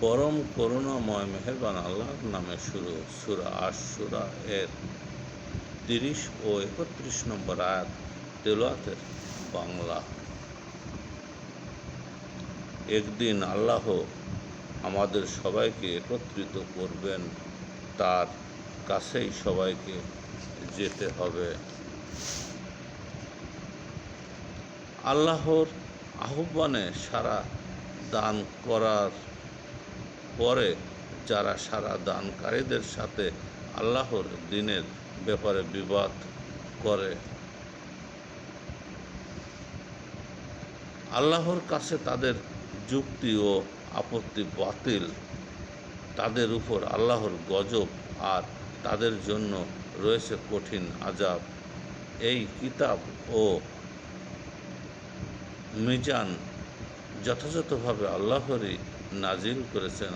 পরম করুণাময় মেহেরবান আল্লাহর নামে শুরু। সূরা আশ-শূরা এর ৩০ ও ৩১ নম্বর আয়াত তেলাওয়াতের বাংলা। একদিন আল্লাহ আমাদের সবাইকে একত্রিত করবেন, তার কাছেই সবাইকে যেতে হবে। আল্লাহর আহ্বানে সাড়া দান করার পরে যারা সাড়া দানকারীদের সাথে আল্লাহর দ্বীনের ব্যাপারে বিবাদ করে, আল্লাহর কাছে তাদের যুক্তি ও আপত্তি বাতিল, তাদের উপর আল্লাহর গজব আর তাদের জন্য রয়েছে কঠিন আযাব। এই কিতাব ও মিজান যথাযথভাবে আল্লাহই নাজিল করেছেন।